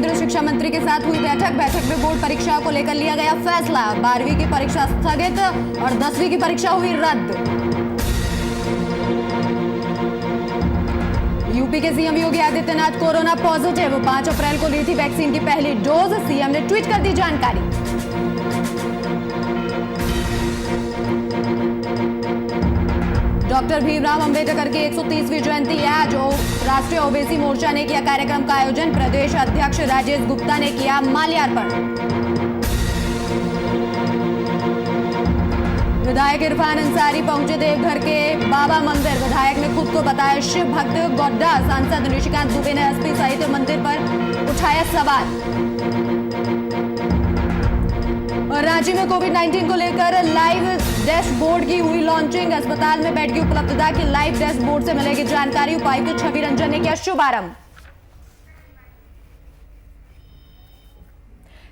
केंद्रीय शिक्षा मंत्री के साथ हुई बैठक में बोर्ड परीक्षा को लेकर लिया गया फैसला। 12वीं की परीक्षा स्थगित और 10वीं की परीक्षा हुई रद्द। यूपी के CM Yogi Adityanath corona positive. 5 अप्रैल को ली थी वैक्सीन की पहली डोज। सीएम ने ट्वीट कर दी जानकारी। डॉक्टर भीमराव अंबेडकर की 130वीं जयंती आज राष्ट्रीय ओबीसी मोर्चा ने किया कार्यक्रम का आयोजन। प्रदेश अध्यक्ष राजेश गुप्ता ने किया माल्यार्पण। विधायक इरफान अंसारी पहुंचे देवघर के बाबा मंदिर। विधायक ने खुद को बताया शिव भक्त। गोड्डा सांसद निशिकांत दुबे ने एसपी सहित मंदिर पर उठाया सवाल। और रांची में कोविड-19 को लेकर लाइव डैशबोर्ड की हुई लॉन्चिंग। अस्पताल में बेड की उपलब्धता की लाइव डैशबोर्ड से मिलेगी जानकारी। उपायुक्त छवि रंजन ने किया शुभारंभ।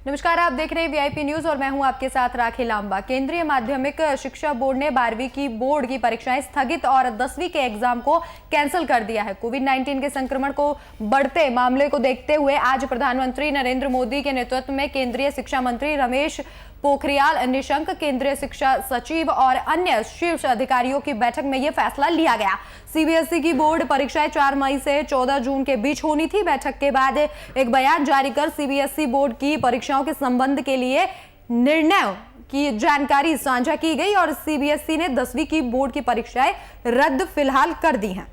नमस्कार, आप देख रहे हैं वीआईपी न्यूज और मैं हूं आपके साथ राखी लांबा। केंद्रीय माध्यमिक शिक्षा बोर्ड ने 12वीं की बोर्ड की परीक्षाएं स्थगित और 10वीं के एग्जाम को कैंसिल कर दिया है। कोविड-19 के संक्रमण को बढ़ते मामले को देखते हुए आज प्रधानमंत्री नरेंद्र मोदी के नेतृत्व में केंद्रीय शिक्षा मंत्री रमेश पोखरियाल निशंक, केंद्रीय शिक्षा सचिव और अन्य शीर्ष अधिकारियों की बैठक में यह फैसला लिया गया। सीबीएसई की बोर्ड परीक्षाएं 4 मई से 14 जून के बीच होनी थी। बैठक के बाद एक बयान जारी कर सीबीएसई बोर्ड की परीक्षाओं के संबंध के लिए निर्णय की जानकारी साझा की गई और सीबीएसई ने 10वीं की बोर्ड की परीक्षाएं रद्द फिलहाल कर दी हैं।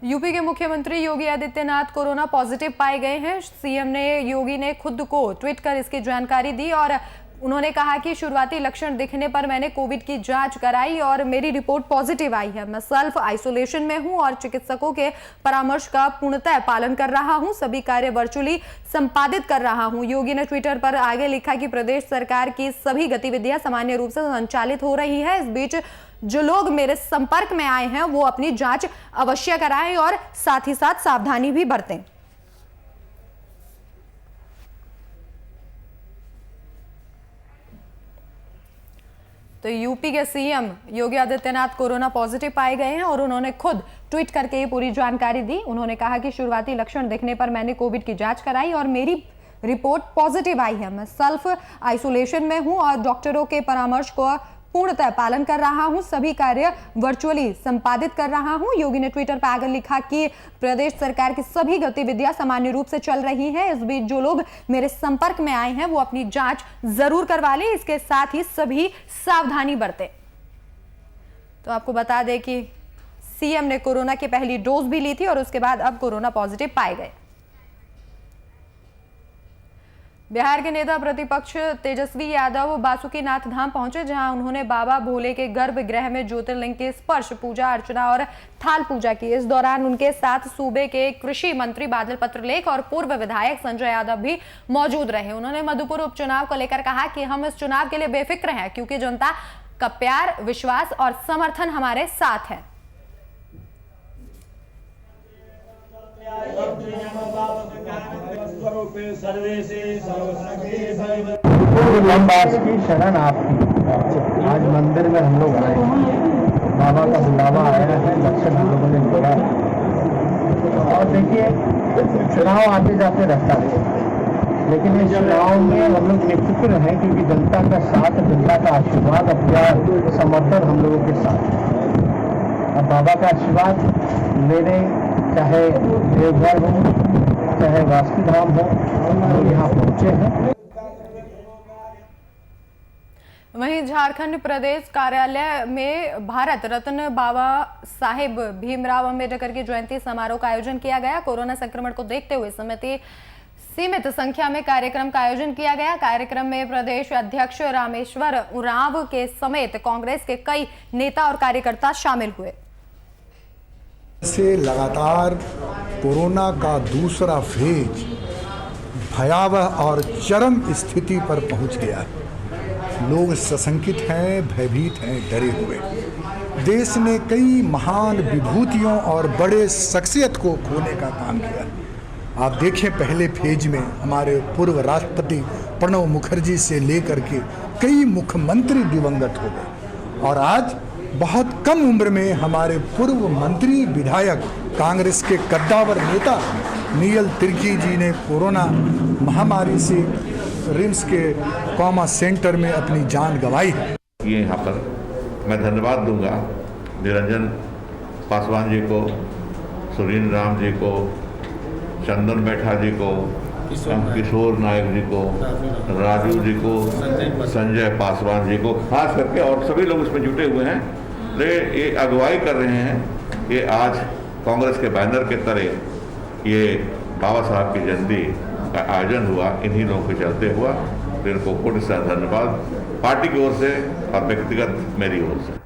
यूपी के मुख्यमंत्री योगी आदित्यनाथ कोरोना पॉजिटिव पाए गए हैं। सीएम योगी ने खुद को ट्वीट कर इसकी जानकारी दी और उन्होंने कहा कि शुरुआती लक्षण दिखने पर मैंने कोविड की जांच कराई और मेरी रिपोर्ट पॉजिटिव आई है। मैं सेल्फ आइसोलेशन में हूं और चिकित्सकों के परामर्श का पूर्णतः पालन कर रहा हूं। सभी कार्य वर्चुअली संपादित कर रहा हूं। योगी ने ट्विटर पर आगे लिखा कि प्रदेश सरकार की सभी गतिविधियां सामान्य रूप से संचालित हो रही है। इस बीच जो लोग मेरे संपर्क में आए हैं वो अपनी जांच अवश्य कराएं और साथ ही साथ सावधानी भी बरतें। तो यूपी के CM Yogi Adityanath corona positive पाए गए हैं और उन्होंने खुद ट्वीट करके ये पूरी जानकारी दी। उन्होंने कहा कि शुरुआती लक्षण दिखने पर मैंने कोविड की जांच कराई और मेरी रिपोर्ट पॉजिटिव आई है। मैं सेल्फ आइसोलेशन में हूं और डॉक्टरों के परामर्श को पूर्णतः पालन कर रहा हूं। सभी कार्य वर्चुअली संपादित कर रहा हूं। योगी ने ट्विटर पर आगे लिखा कि प्रदेश सरकार की सभी गतिविधियां सामान्य रूप से चल रही हैं। इस बीच जो लोग मेरे संपर्क में आए हैं वो अपनी जांच जरूर करवा लें। इसके साथ ही सभी सावधानी बरतें। तो आपको बता दें कि सीएम ने कोरोना की पहली डोज भी ली थी और उसके बाद अब कोरोना पॉजिटिव पाए गए। बिहार के नेता प्रतिपक्ष तेजस्वी यादव बासुकीनाथ धाम पहुंचे, जहां उन्होंने बाबा भोले के गर्भगृह में ज्योतिर्लिंग की स्पर्श पूजा अर्चना और थाल पूजा की। इस दौरान उनके साथ सूबे के कृषि मंत्री बादल पत्रलेख और पूर्व विधायक संजय यादव भी मौजूद रहे। उन्होंने मधुपुर उपचुनाव को लेकर कहा कि हम इस चुनाव के लिए बेफिक्र हैं क्योंकि जनता का प्यार, विश्वास और समर्थन हमारे साथ है। लंबास की शरण आपकी। आज मंदिर में हम लोग आए, बाबा का बुलावा आया है, लक्षण हम लोगों ने बोला। और देखिए, चुनाव आते जाते रहता है, लेकिन इस चुनाव में हम लोग निफिक्र हैं क्योंकि जनता का साथ, जनता का आशीर्वाद, प्यार, समर्थन हम लोगों के साथ है। अब बाबा का आशीर्वाद लेने चाहे देवघर हो चाहे बासुकीधाम हो, हम लोग यहाँ पहुंचे हैं। वहीं झारखंड प्रदेश कार्यालय में भारत रत्न बाबा साहेब भीमराव अंबेडकर की जयंती समारोह का आयोजन किया गया। कोरोना संक्रमण को देखते हुए समिति सीमित संख्या में कार्यक्रम का आयोजन किया गया। कार्यक्रम में प्रदेश अध्यक्ष रामेश्वर उरांव के समेत कांग्रेस के कई नेता और कार्यकर्ता शामिल हुए। से लगातार कोरोना का दूसरा फेज भयावह और चरम स्थिति पर पहुंच गया है। लोग सशंकित हैं, भयभीत हैं, डरे हुए। देश ने कई महान विभूतियों और बड़े शख्सियत को खोने का काम किया। आप देखें, पहले फेज में हमारे पूर्व राष्ट्रपति प्रणब मुखर्जी से लेकर के कई मुख्यमंत्री दिवंगत हो गए, और आज बहुत कम उम्र में हमारे पूर्व मंत्री विधायक कांग्रेस के कद्दावर नेता नील तिर्की जी ने कोरोना महामारी से रिम्स के ट्रॉमा सेंटर में अपनी जान गंवाई है। ये यहाँ पर मैं धन्यवाद दूंगा निरंजन पासवान जी को, सुरीन राम जी को, चंदन बैठा जी को, किशोर नायक जी को, राजू जी को, संजय पासवान जी को, खास करके, और सभी लोग इसमें जुटे हुए हैं। ये अगुवाई कर रहे हैं। ये आज कांग्रेस के बैनर के तरह ये बाबा साहब की जयंती का आयोजन हुआ, इन्हीं लोगों के चलते हुआ। तो इनको कोटि से धन्यवाद पार्टी की ओर से और व्यक्तिगत मेरी ओर से।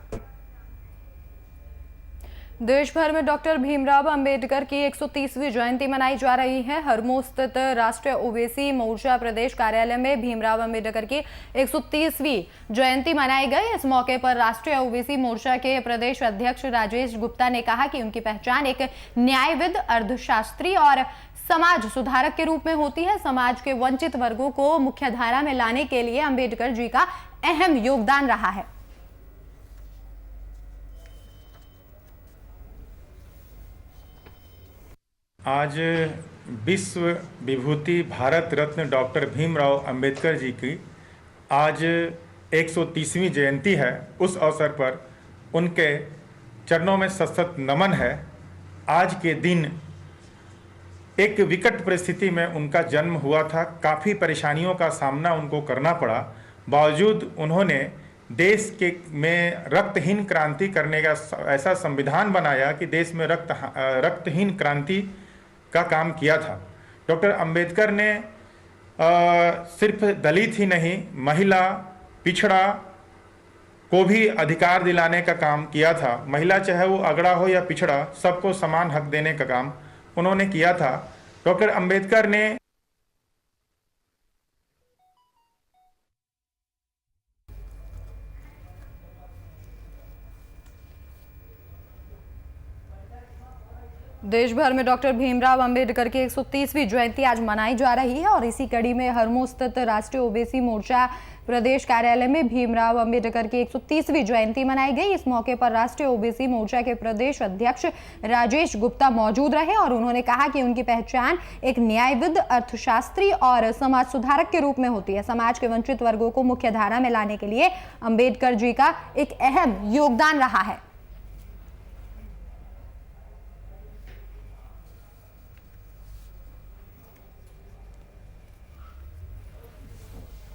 देश भर में डॉक्टर भीमराव अंबेडकर की 130वीं जयंती मनाई जा रही है। हरमू स्थित राष्ट्रीय ओबीसी मोर्चा प्रदेश कार्यालय में भीमराव अंबेडकर की 130वीं जयंती मनाई गई। इस मौके पर राष्ट्रीय ओबीसी मोर्चा के प्रदेश अध्यक्ष राजेश गुप्ता ने कहा कि उनकी पहचान एक न्यायविद, अर्थशास्त्री और समाज सुधारक के रूप में होती है। समाज के वंचित वर्गों को मुख्यधारा में लाने के लिए अंबेडकर जी का अहम योगदान रहा है। आज विश्व विभूति भारत रत्न डॉक्टर भीमराव अंबेडकर जी की आज 130वीं जयंती है। उस अवसर पर उनके चरणों में सशक्त नमन है। आज के दिन एक विकट परिस्थिति में उनका जन्म हुआ था। काफ़ी परेशानियों का सामना उनको करना पड़ा, बावजूद उन्होंने देश के में रक्तहीन क्रांति करने का ऐसा संविधान बनाया कि देश में रक्तहीन क्रांति का काम किया था। डॉक्टर अंबेडकर ने सिर्फ दलित ही नहीं, महिला, पिछड़ा को भी अधिकार दिलाने का काम किया था। महिला चाहे वो अगड़ा हो या पिछड़ा, सबको समान हक देने का काम उन्होंने किया था। डॉक्टर अंबेडकर ने देश भर में डॉक्टर भीमराव अंबेडकर की 130वीं जयंती आज मनाई जा रही है और इसी कड़ी में हरमू स्थित राष्ट्रीय ओबीसी मोर्चा प्रदेश कार्यालय में भीमराव अंबेडकर की 130वीं जयंती मनाई गई। इस मौके पर राष्ट्रीय ओबीसी मोर्चा के प्रदेश अध्यक्ष राजेश गुप्ता मौजूद रहे और उन्होंने कहा कि उनकी पहचान एक न्यायविद, अर्थशास्त्री और समाज सुधारक के रूप में होती है। समाज के वंचित वर्गों को मुख्य धारा में लाने के लिए अंबेडकर जी का एक अहम योगदान रहा है।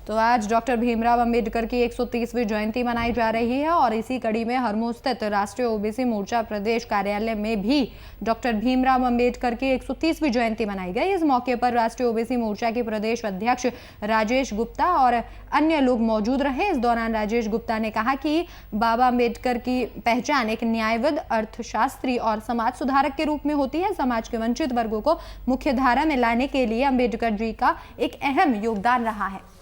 तो आज डॉक्टर भीमराव अंबेडकर की 130वीं जयंती मनाई जा रही है और इसी कड़ी में हरमू स्थित राष्ट्रीय ओबीसी मोर्चा प्रदेश कार्यालय में भी डॉक्टर भीमराव अंबेडकर की 130वीं जयंती मनाई गई। इस मौके पर राष्ट्रीय ओबीसी मोर्चा के प्रदेश अध्यक्ष राजेश गुप्ता और अन्य लोग मौजूद रहे। इस दौरान राजेश गुप्ता ने कहा कि बाबा अंबेडकर की पहचान एक न्यायविद, अर्थशास्त्री और समाज सुधारक के रूप में होती है। समाज के वंचित वर्गों को मुख्य धारा में लाने के लिए अंबेडकर जी का एक अहम योगदान रहा है।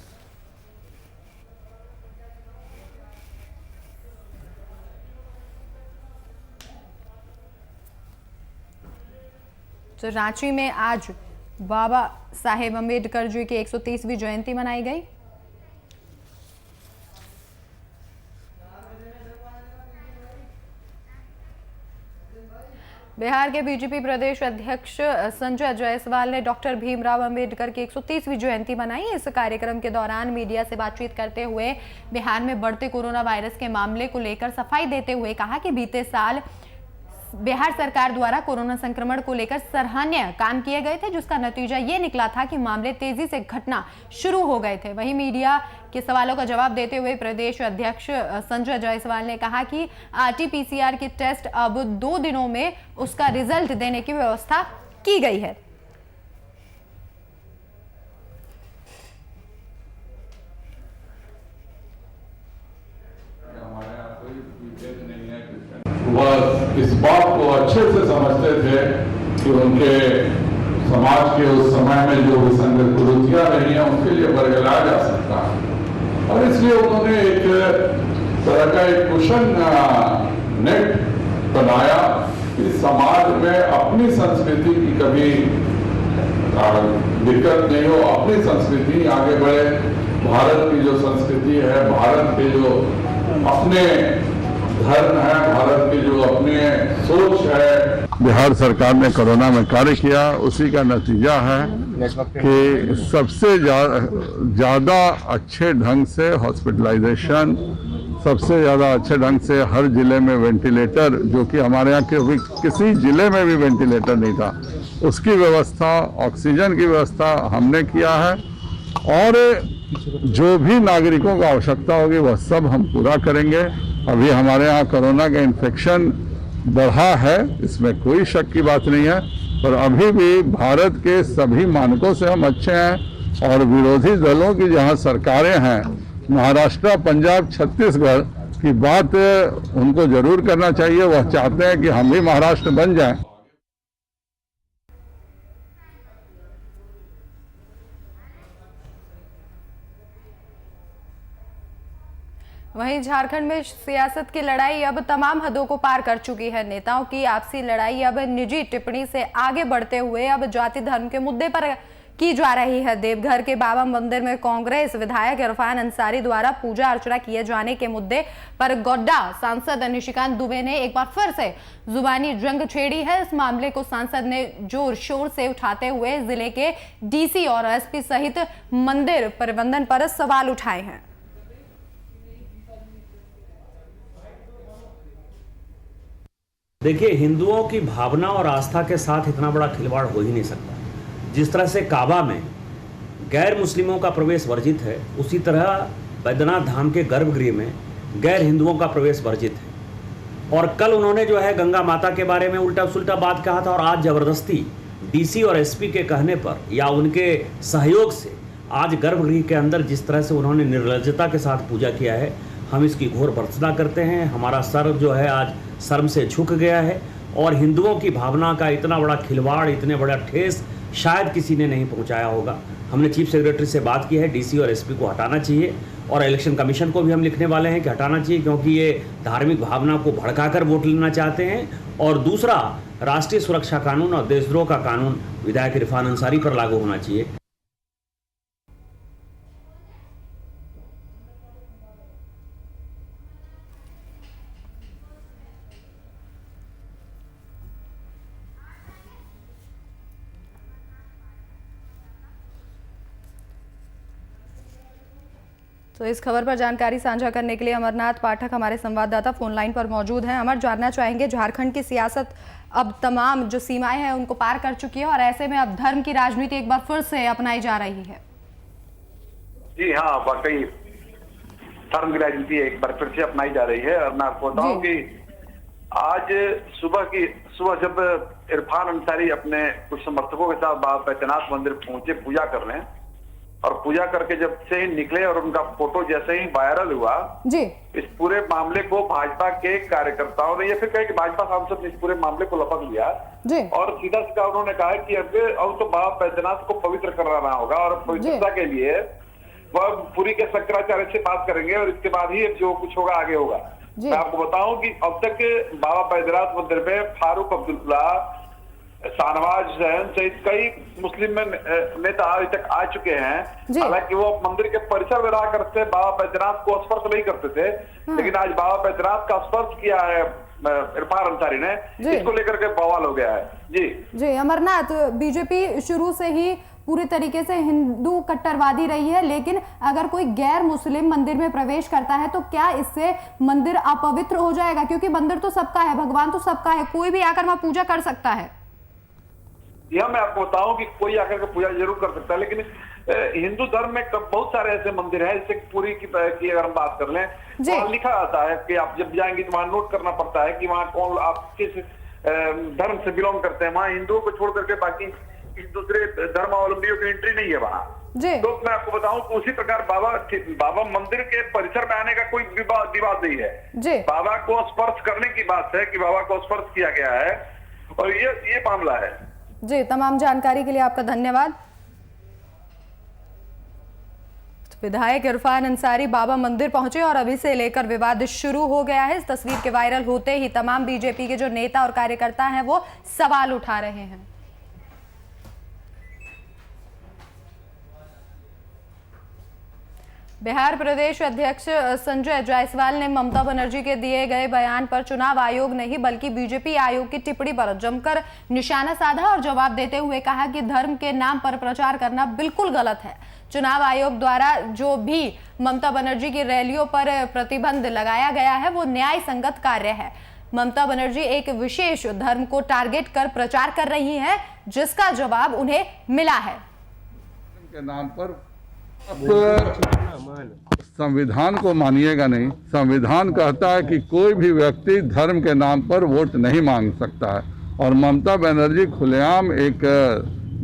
तो रांची में आज बाबा साहेब अंबेडकर जी की 130वीं जयंती मनाई गई। बिहार के बीजेपी प्रदेश अध्यक्ष संजय जायसवाल ने डॉक्टर भीमराव अंबेडकर की 130वीं जयंती मनाई। इस कार्यक्रम के दौरान मीडिया से बातचीत करते हुए बिहार में बढ़ते कोरोना वायरस के मामले को लेकर सफाई देते हुए कहा कि बीते साल बिहार सरकार द्वारा कोरोना संक्रमण को लेकर सराहनीय काम किए गए थे, जिसका नतीजा ये निकला था कि मामले तेजी से घटना शुरू हो गए थे। वहीं मीडिया के सवालों का जवाब देते हुए प्रदेश अध्यक्ष संजय जायसवाल ने कहा कि RT-PCR की टेस्ट अब 2 दिनों में उसका रिजल्ट देने की व्यवस्था की गई है। वह इस बात को अच्छे से समझते थे कि उनके समाज के उस समय में जो विसंगत कुरीतियां रही हैं उसके लिए बरगलाया जा सकता है, और इसलिए उन्होंने एक तरह का एक कुशन नेट बनाया कि समाज में अपनी संस्कृति की कभी दिक्कत नहीं हो, अपनी संस्कृति आगे बढ़े। भारत की जो संस्कृति है, भारत के जो अपने धर्म है, भारत की जो अपने सोच है, बिहार सरकार ने कोरोना में कार्य किया, उसी का नतीजा है कि सबसे ज्यादा अच्छे ढंग से हॉस्पिटलाइजेशन, सबसे ज़्यादा अच्छे ढंग से हर जिले में वेंटिलेटर, जो कि हमारे यहाँ किसी जिले में भी वेंटिलेटर नहीं था, उसकी व्यवस्था, ऑक्सीजन की व्यवस्था हमने किया है। और जो भी नागरिकों को आवश्यकता होगी वह सब हम पूरा करेंगे। अभी हमारे यहाँ कोरोना का इन्फेक्शन बढ़ा है, इसमें कोई शक की बात नहीं है, पर अभी भी भारत के सभी मानकों से हम अच्छे हैं। और विरोधी दलों की जहाँ सरकारें हैं, महाराष्ट्र, पंजाब, छत्तीसगढ़ की बात उनको जरूर करना चाहिए। वह चाहते हैं कि हम भी महाराष्ट्र बन जाएं। वहीं झारखंड में सियासत की लड़ाई अब तमाम हदों को पार कर चुकी है। नेताओं की आपसी लड़ाई अब निजी टिप्पणी से आगे बढ़ते हुए अब जाति धर्म के मुद्दे पर की जा रही है। देवघर के बाबा मंदिर में कांग्रेस विधायक इरफान अंसारी द्वारा पूजा अर्चना किए जाने के मुद्दे पर गोड्डा सांसद निशिकांत दुबे ने एक बार फिर से जुबानी जंग छेड़ी है। इस मामले को सांसद ने जोर शोर से उठाते हुए जिले के डीसी और एसपी सहित मंदिर प्रबंधन पर सवाल उठाए हैं। देखिए, हिंदुओं की भावना और आस्था के साथ इतना बड़ा खिलवाड़ हो ही नहीं सकता। जिस तरह से काबा में गैर मुस्लिमों का प्रवेश वर्जित है, उसी तरह बैद्यनाथ धाम के गर्भगृह में गैर हिंदुओं का प्रवेश वर्जित है। और कल उन्होंने जो है गंगा माता के बारे में उल्टा सुल्टा बात कहा था, और आज जबरदस्ती डीसी और एसपी के कहने पर या उनके सहयोग से आज गर्भगृह के अंदर जिस तरह से उन्होंने निर्लज्जता के साथ पूजा किया है, हम इसकी घोर भर्त्सना करते हैं। हमारा सर जो है आज शर्म से झुक गया है, और हिंदुओं की भावना का इतना बड़ा खिलवाड़, इतने बड़ा ठेस शायद किसी ने नहीं पहुंचाया होगा। हमने चीफ सेक्रेटरी से बात की है, डीसी और एसपी को हटाना चाहिए, और इलेक्शन कमीशन को भी हम लिखने वाले हैं कि हटाना चाहिए, क्योंकि ये धार्मिक भावना को भड़काकर वोट लेना चाहते हैं। और दूसरा, राष्ट्रीय सुरक्षा कानून और देशद्रोह का कानून विधायक इरफान अंसारी पर लागू होना चाहिए। तो इस खबर पर जानकारी साझा करने के लिए अमरनाथ पाठक हमारे संवाददाता फोन लाइन पर मौजूद हैं। अमर, जानना चाहेंगे, झारखंड की सियासत अब तमाम जो सीमाएं हैं उनको पार कर चुकी है और ऐसे में अब धर्म की राजनीति एक बार फिर से अपनाई जा रही है। जी हाँ, वाकई धर्म की राजनीति एक बार फिर से अपनाई जा रही है। और मैं आपको बताऊं कि आज सुबह जब इरफान अंसारी अपने कुछ समर्थकों के साथ बाबा बैद्यनाथ मंदिर पहुंचे पूजा करने, और पूजा करके जब से ही निकले और उनका फोटो जैसे ही वायरल हुआ जी, इस पूरे मामले को भाजपा के कार्यकर्ताओं ने, या फिर कहे कि भाजपा सांसद ने इस पूरे मामले को लपक लिया जी, और सीधा सीधा उन्होंने कहा कि अब तो बाबा बैद्यनाथ को पवित्र कराना होगा, और पवित्रता के लिए वह पुरी के शंकराचार्य से बात करेंगे, और इसके बाद ही जो कुछ होगा आगे होगा। मैं आपको बताऊं कि अब तक बाबा बैद्यनाथ मंदिर में फारूक अब्दुल्ला, शाहनवाज हुसैन सहित कई मुस्लिम नेता अभी तक आ चुके हैं। हालांकि वो मंदिर के परिसर में रहा करते, बाबा बैद्यनाथ को स्पर्श नहीं करते थे, लेकिन आज बाबा बैद्यनाथ का स्पर्श किया है इरफान अंसारी ने, इसको लेकर के बवाल हो गया है। जी अमरनाथ, बीजेपी शुरू से ही पूरी तरीके से हिंदू कट्टरवादी रही है, लेकिन अगर कोई गैर मुस्लिम मंदिर में प्रवेश करता है तो क्या इससे मंदिर अपवित्र हो जाएगा? क्योंकि मंदिर तो सबका है, भगवान तो सबका है, कोई भी आकर वहां पूजा कर सकता है। यह मैं आपको बताऊं कि कोई आकर के पूजा जरूर कर सकता है, लेकिन हिंदू धर्म में बहुत सारे ऐसे मंदिर हैं, जैसे पुरी की अगर हम बात कर लें, वहां लिखा आता है कि आप जब जाएंगे तो वहां नोट करना पड़ता है कि वहां कौन, आप किस धर्म से बिलोंग करते हैं। वहां हिंदुओं को छोड़ करके बाकी दूसरे धर्मावलंबियों की एंट्री नहीं है वहां। तो मैं आपको बताऊं कि उसी प्रकार बाबा मंदिर के परिसर में आने का कोई विवाद नहीं है। बाबा को स्पर्श करने की बात है कि बाबा को स्पर्श किया गया है, और ये मामला है। जी, तमाम जानकारी के लिए आपका धन्यवाद। विधायक इरफान अंसारी बाबा मंदिर पहुंचे और अभी से लेकर विवाद शुरू हो गया है। इस तस्वीर के वायरल होते ही तमाम बीजेपी के जो नेता और कार्यकर्ता हैं वो सवाल उठा रहे हैं। बिहार प्रदेश अध्यक्ष संजय जायसवाल ने ममता बनर्जी के दिए गए बयान पर चुनाव आयोग नहीं बल्कि बीजेपी आयोग की टिप्पणी पर जमकर निशाना साधा और जवाब देते हुए कहा कि धर्म के नाम पर प्रचार करना बिल्कुल गलत है। चुनाव आयोग द्वारा जो भी ममता बनर्जी की रैलियों पर प्रतिबंध लगाया गया है वो न्याय संगत कार्य है। ममता बनर्जी एक विशेष धर्म को टारगेट कर प्रचार कर रही है, जिसका जवाब उन्हें मिला है। के नाम पर संविधान को मानिएगा नहीं। संविधान कहता है कि कोई भी व्यक्ति धर्म के नाम पर वोट नहीं मांग सकता है, और ममता बनर्जी खुलेआम एक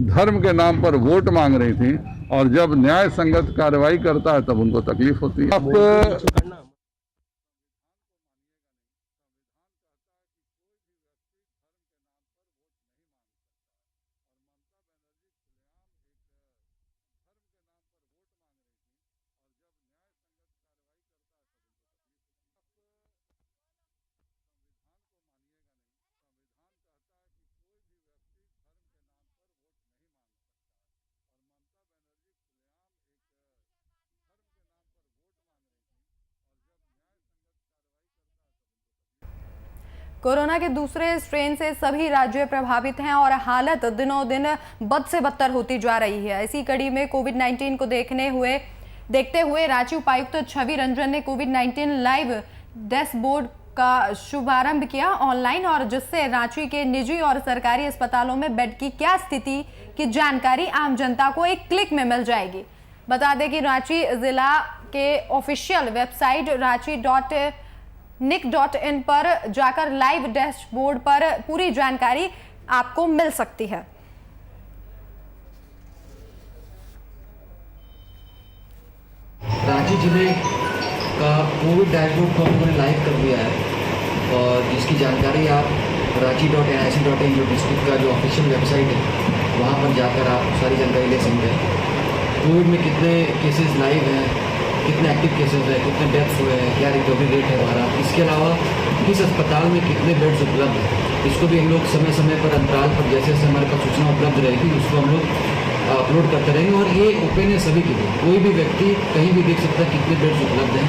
धर्म के नाम पर वोट मांग रही थी, और जब न्याय संगत कार्रवाई करता है तब उनको तकलीफ होती है। अब कोरोना के दूसरे स्ट्रेन से सभी राज्य प्रभावित हैं और हालत दिनों दिन बद से बदतर होती जा रही है। इसी कड़ी में कोविड-19 को देखते हुए रांची उपायुक्त छवि रंजन ने कोविड-19 लाइव डैशबोर्ड का शुभारंभ किया ऑनलाइन, और जिससे रांची के निजी और सरकारी अस्पतालों में बेड की क्या स्थिति की जानकारी आम जनता को एक क्लिक में मिल जाएगी। बता दें कि रांची जिला के ऑफिशियल वेबसाइट ranchi.nic.in पर जाकर लाइव डैशबोर्ड पर पूरी जानकारी आपको मिल सकती है। रांची जिले का कोविड डैशबोर्ड को हमने लाइव कर दिया है, और जिसकी जानकारी आप ranchi.nic.in जो डिस्ट्रिक्ट का जो ऑफिशियल वेबसाइट है वहाँ पर जाकर आप सारी जानकारी ले सकते हैं। कोविड में कितने केसेस लाइव हैं, कितने एक्टिव केसेस हैं, कितने डेथ्स हुए हैं, क्या रिकवरी रेट है हमारा, इसके अलावा किस अस्पताल में कितने बेड्स उपलब्ध हैं, इसको भी हम लोग समय समय पर अंतराल पर जैसे जैसे हमारे पास सूचना उपलब्ध रहेगी उसको हम लोग अपलोड करते रहेंगे। और ये ओपन है सभी के लिए, कोई भी व्यक्ति कहीं भी देख सकता है कितने बेड्स उपलब्ध हैं।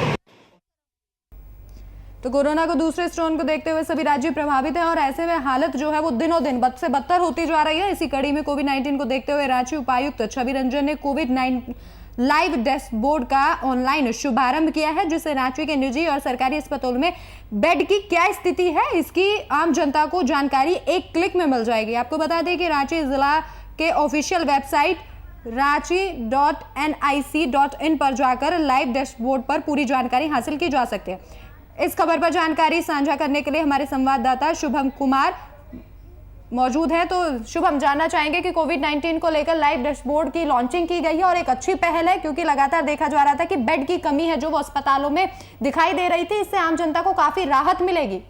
तो कोरोना को दूसरे स्ट्रेन को देखते हुए सभी राज्य प्रभावित हैं और ऐसे में हालत जो है वो दिनों दिन बद से बदतर होती जा रही है। इसी कड़ी में कोविड-19 को देखते हुए रांची उपायुक्त छवि रंजन ने कोविड-19 लाइव डैशबोर्ड का ऑनलाइन शुभारंभ किया है, जिससे रांची के निजी और सरकारी अस्पतालों में बेड की क्या स्थिति है इसकी आम जनता को जानकारी एक क्लिक में मिल जाएगी। आपको बता दें कि रांची जिला के ऑफिशियल वेबसाइट ranchi.nic.in पर जाकर लाइव डैशबोर्ड पर पूरी जानकारी हासिल की जा सकती है। इस खबर पर जानकारी साझा करने के लिए हमारे संवाददाता शुभम कुमार मौजूद है। तो शुभम, जानना चाहेंगे कि कोविड-19 को लेकर लाइव डैशबोर्ड की लॉन्चिंग की गई है और एक अच्छी पहल है, क्योंकि लगातार देखा जा रहा था कि बेड की कमी है जो वो अस्पतालों में दिखाई दे रही थी। इससे आम जनता को काफी राहत मिलेगी।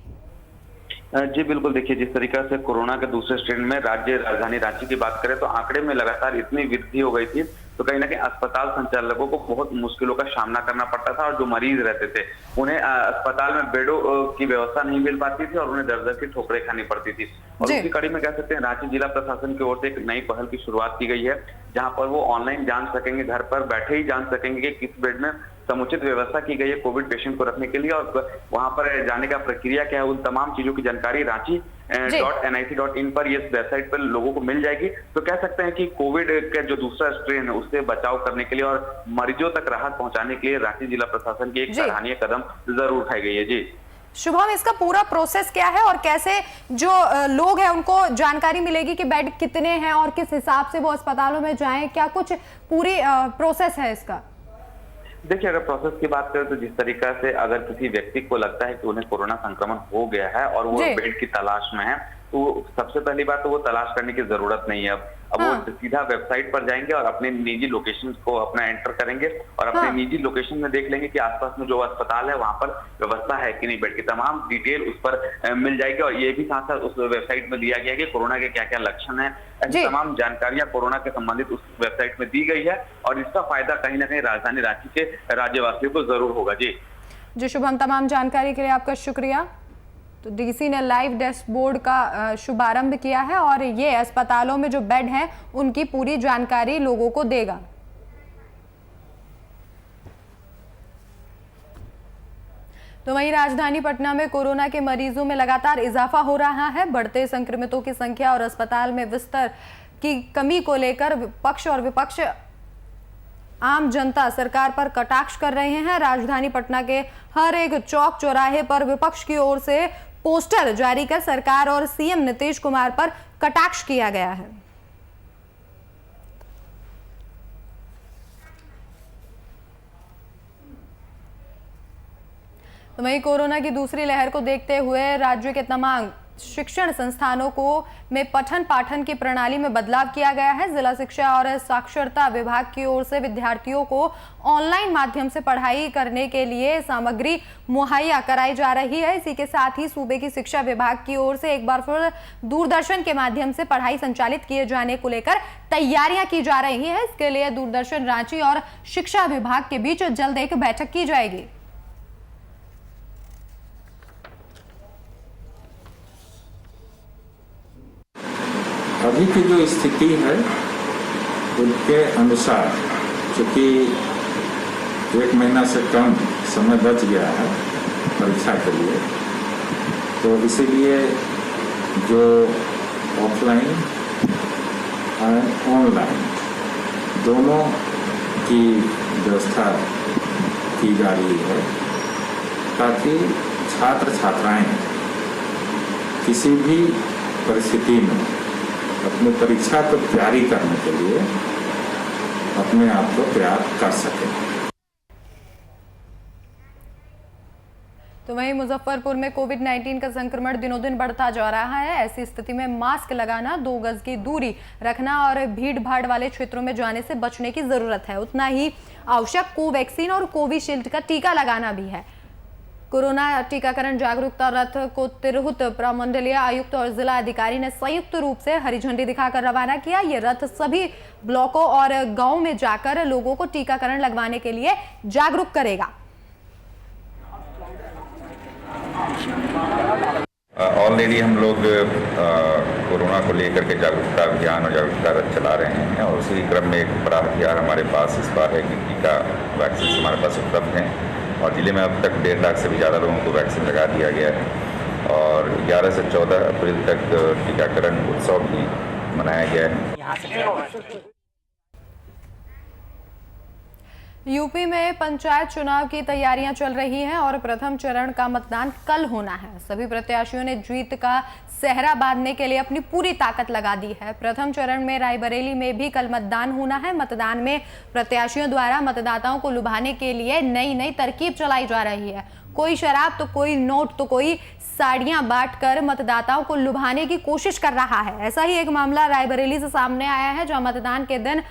जी बिल्कुल, देखिए जिस तरीका से कोरोना के दूसरे स्ट्रेन में राज्य राजधानी रांची की बात करें तो आंकड़े में लगातार इतनी वृद्धि हो गई थी, तो कहीं ना कहीं अस्पताल संचालकों को बहुत मुश्किलों का सामना करना पड़ता था, और जो मरीज रहते थे उन्हें अस्पताल में बेडों की व्यवस्था नहीं मिल पाती थी और उन्हें दर दर की ठोकरें खानी पड़ती थी। और उसी कड़ी में कह सकते हैं रांची जिला प्रशासन की ओर से एक नई पहल की शुरुआत की गई है, जहां पर वो ऑनलाइन जान सकेंगे, घर पर बैठे ही जान सकेंगे कि किस बेड में समुचित व्यवस्था की गई है कोविड पेशेंट को रखने के लिए, और वहां पर जाने का प्रक्रिया क्या है, उन तमाम चीजों की जानकारी ranchi.nic.in पर इस वेबसाइट पर लोगों को मिल जाएगी। तो कह सकते हैं कि कोविड का जो दूसरा स्ट्रेन है उससे बचाव करने के लिए और मरीजों तक राहत पहुंचाने के लिए रांची जिला प्रशासन की एक सराहनीय कदम जरूर उठाई गई है। जी शुभम, इसका पूरा प्रोसेस क्या है और कैसे जो लोग हैं उनको जानकारी मिलेगी कि बेड कितने हैं और किस हिसाब से वो अस्पतालों में जाएं, क्या कुछ पूरी प्रोसेस है इसका? देखिए, अगर प्रोसेस की बात करें तो जिस तरीका से अगर किसी व्यक्ति को लगता है कि उन्हें कोरोना संक्रमण हो गया है और वो बेड की तलाश में है, तो सबसे पहली बात तो वो तलाश करने की जरूरत नहीं है। अब वो सीधा वेबसाइट पर जाएंगे और अपने निजी लोकेशन को अपना एंटर करेंगे और अपने निजी लोकेशन में देख लेंगे कि आसपास में जो अस्पताल है वहां पर व्यवस्था है कि नहीं, बेड की तमाम डिटेल उस पर मिल जाएगी। और ये भी साथ साथ उस वेबसाइट में दिया गया है कि कोरोना के क्या क्या लक्षण है, ऐसी तमाम जानकारियां कोरोना के संबंधित उस वेबसाइट में दी गई है और इसका फायदा कहीं ना कहीं राजधानी रांची के राज्यवासियों को जरूर होगा। जी शुभम, तमाम जानकारी के लिए आपका शुक्रिया। तो डीसी ने लाइव डैशबोर्ड का शुभारंभ किया है और ये अस्पतालों में जो बेड हैं उनकी पूरी जानकारी लोगों को देगा। तो वहीं राजधानी पटना में कोरोना के मरीजों में लगातार इजाफा हो रहा है। बढ़ते संक्रमितों की संख्या और अस्पताल में बिस्तर की कमी को लेकर पक्ष और विपक्ष, आम जनता सरकार पर कटाक्ष कर रहे हैं। राजधानी पटना के हर एक चौक चौराहे पर विपक्ष की ओर से पोस्टर जारी कर सरकार और सीएम नीतीश कुमार पर कटाक्ष किया गया है। तो वहीं कोरोना की दूसरी लहर को देखते हुए राज्य के तमाम शिक्षण संस्थानों को में पठन पाठन की प्रणाली में बदलाव किया गया है। जिला शिक्षा और साक्षरता विभाग की ओर से विद्यार्थियों को ऑनलाइन माध्यम से पढ़ाई करने के लिए सामग्री मुहैया कराई जा रही है। इसी के साथ ही सूबे की शिक्षा विभाग की ओर से एक बार फिर दूरदर्शन के माध्यम से पढ़ाई संचालित किए जाने को लेकर तैयारियां की जा रही है। इसके लिए दूरदर्शन रांची और शिक्षा विभाग के बीच जल्द एक बैठक की जाएगी। अभी की जो स्थिति है उनके अनुसार, चूंकि 1 महीना से कम समय बच गया है परीक्षा के लिए, तो इसीलिए जो ऑफलाइन और ऑनलाइन दोनों की व्यवस्था की जा रही है ताकि छात्र छात्राएं किसी भी परिस्थिति में अपनी परीक्षा को तैयारी करने के लिए अपने आप को तैयार कर सके। तो वहीं मुजफ्फरपुर में कोविड-19 का संक्रमण दिनों दिन बढ़ता जा रहा है। ऐसी स्थिति में मास्क लगाना, 2 गज की दूरी रखना और भीड़ भाड़ वाले क्षेत्रों में जाने से बचने की जरूरत है। उतना ही आवश्यक कोवैक्सीन और कोविशील्ड का टीका लगाना भी है। कोरोना टीकाकरण जागरूकता रथ को तिरहुत प्रमंडलीय आयुक्त और जिला अधिकारी ने संयुक्त रूप से हरी झंडी दिखाकर रवाना किया। ये रथ सभी ब्लॉकों और गांवों में जाकर लोगों को टीकाकरण लगवाने के लिए जागरूक करेगा। ऑलरेडी हम लोग कोरोना को लेकर के जागरूकता अभियान और जागरूकता रथ चला रहे हैं और उसी क्रम में एक बड़ा हथियार हमारे पास इस बार है कि टीका वैक्सीन हमारे पास उपलब्ध हैं और जिले में अब तक 1.5 लाख से भी ज़्यादा लोगों को वैक्सीन लगा दिया गया है और 11 से 14 अप्रैल तक टीकाकरण उत्सव भी मनाया गया है। यूपी में पंचायत चुनाव की तैयारियां चल रही हैं और प्रथम चरण का मतदान कल होना है। सभी प्रत्याशियों ने जीत का सेहरा बांधने के लिए अपनी पूरी ताकत लगा दी है। प्रथम चरण में रायबरेली में भी कल मतदान होना है। मतदान में प्रत्याशियों द्वारा मतदाताओं को लुभाने के लिए नई नई तरकीब चलाई जा रही है। कोई शराब तो कोई नोट तो कोई साड़ियां बांटकर मतदाताओं को लुभाने की कोशिश कर रहा है। ऐसा ही एक मामला रायबरेली से सामने आया है, जहां मतदान के दिन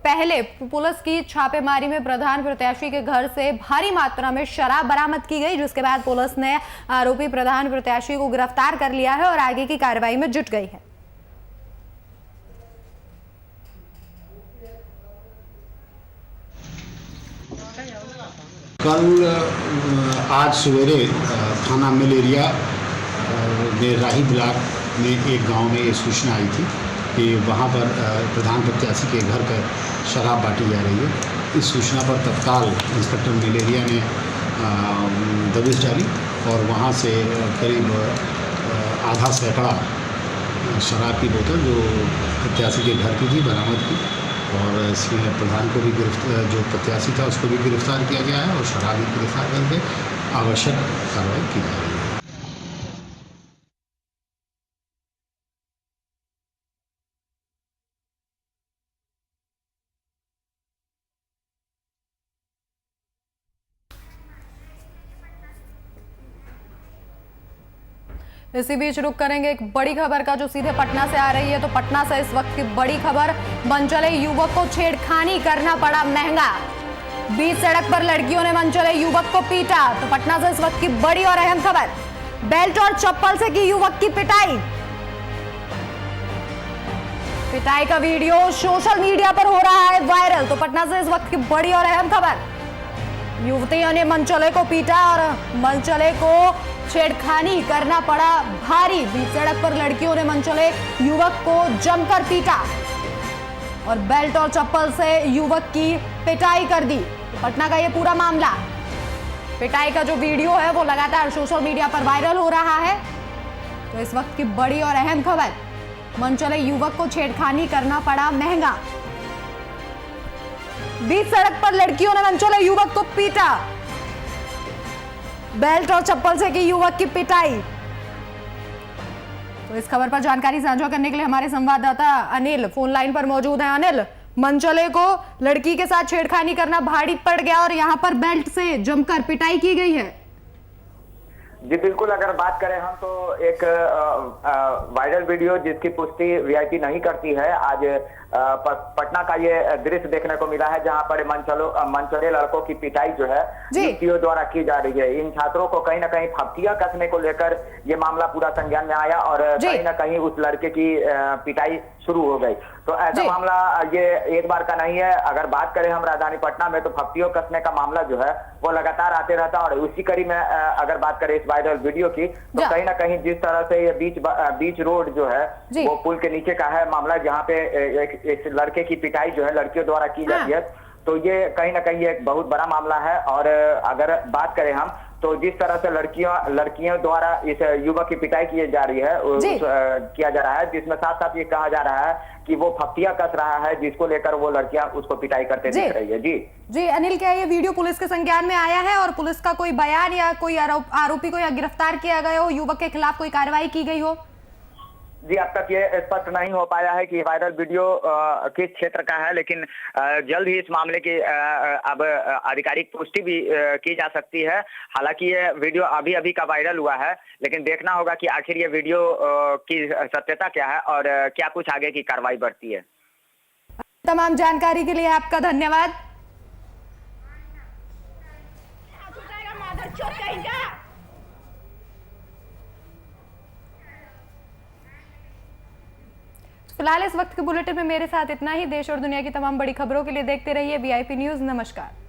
पहले पुलिस की छापेमारी में प्रधान प्रत्याशी के घर से भारी मात्रा में शराब बरामद की गई, जिसके बाद पुलिस ने आरोपी प्रधान प्रत्याशी को गिरफ्तार कर लिया है और आगे की कार्रवाई में जुट गई है। कल आज सवेरे थाना मिल एरिया में राही ब्लॉक में एक गांव में ये सूचना आई थी कि वहाँ पर प्रधान प्रत्याशी के घर पर शराब बांटी जा रही है। इस सूचना पर तत्काल इंस्पेक्टर मलेरिया ने दबिश डाली और वहाँ से करीब आधा सैकड़ा शराब की बोतल जो प्रत्याशी के घर की थी बरामद की और इसमें प्रधान को भी जो प्रत्याशी था उसको भी गिरफ्तार किया गया है और शराब भी गिरफ्तार करके आवश्यक कार्रवाई की जा रही है। इसी बीच रुक करेंगे एक बड़ी खबर का जो सीधे पटना से आ रही है। तो पटना से इस वक्त की बड़ी खबर, मनचले युवक को छेड़खानी करना पड़ा महंगा। बीच सड़क पर लड़कियों ने मनचले युवक को पीटा। तो पटना से इस वक्त की बड़ी और अहम खबर, बेल्ट और चप्पल से की युवक की पिटाई। पिटाई का वीडियो सोशल मीडिया पर हो रहा है वायरल। तो पटना से इस वक्त की बड़ी और अहम खबर, युवतियों ने मनचले को पीटा और मनचले को छेड़खानी करना पड़ा भारी। बीच सड़क पर लड़कियों ने मनचले युवक को जमकर पीटा और बेल्ट और चप्पल से युवक की पिटाई कर दी। पटना का यह पूरा मामला, पिटाई का जो वीडियो है वो लगातार सोशल मीडिया पर वायरल हो रहा है। तो इस वक्त की बड़ी और अहम खबर, मनचले युवक को छेड़खानी करना पड़ा महंगा। बीच सड़क पर लड़कियों ने मनचले युवक को पीटा, बेल्ट और चप्पल से की युवक की पिटाई। तो इस खबर पर जानकारी साझा करने के लिए हमारे संवाददाता अनिल फोन लाइन पर मौजूद हैं। अनिल, मनचले को लड़की के साथ छेड़खानी करना भारी पड़ गया और यहां पर बेल्ट से जमकर पिटाई की गई है। जी बिल्कुल, अगर बात करें हम तो एक वायरल वीडियो जिसकी पुष्टि वीआईपी नहीं करती है, आज पटना का ये दृश्य देखने को मिला है जहां पर मनचले लड़कों की पिटाई जो है युवतियों द्वारा की जा रही है। इन छात्रों को कहीं ना कहीं फप्तियां कसने को लेकर ये मामला पूरा संज्ञान में आया और कहीं ना कहीं उस लड़के की पिटाई शुरू हो गई। तो ऐसा मामला ये एक बार का नहीं है। अगर बात करें हम राजधानी पटना में तो फप्तियों कसने का मामला जो है वो लगातार आते रहता है और उसी कड़ी में अगर बात करें इस वायरल वीडियो की तो कहीं ना कहीं जिस तरह से ये बीच रोड जो है वो पुल के नीचे का है मामला, जहाँ पे इस लड़के की पिटाई जो है लड़कियों द्वारा की जाती है। तो ये कहीं ना कहीं एक बहुत बड़ा मामला है। और अगर बात करें हम तो जिस तरह से लड़कियों द्वारा इस युवक की पिटाई की जा रही है किया जा रहा है, जिसमें साथ साथ ये कहा जा रहा है कि वो फप्तियां कस रहा है, जिसको लेकर वो लड़कियां उसको पिटाई करते दिख रही है। जी अनिल, क्या ये वीडियो पुलिस के संज्ञान में आया है और पुलिस का कोई बयान या कोई आरोपी को या गिरफ्तार किया गया हो, युवक के खिलाफ कोई कार्रवाई की गई हो? जी अब तक ये स्पष्ट नहीं हो पाया है कि वायरल वीडियो किस क्षेत्र का है, लेकिन जल्द ही इस मामले की अब आधिकारिक पुष्टि भी की जा सकती है। हालांकि ये वीडियो अभी अभी का वायरल हुआ है, लेकिन देखना होगा कि आखिर ये वीडियो की सत्यता क्या है और क्या कुछ आगे की कार्रवाई बढ़ती है। तमाम जानकारी के लिए आपका धन्यवाद। फिलहाल इस वक्त के बुलेटिन में मेरे साथ इतना ही। देश और दुनिया की तमाम बड़ी खबरों के लिए देखते रहिए वीआईपी न्यूज़। नमस्कार।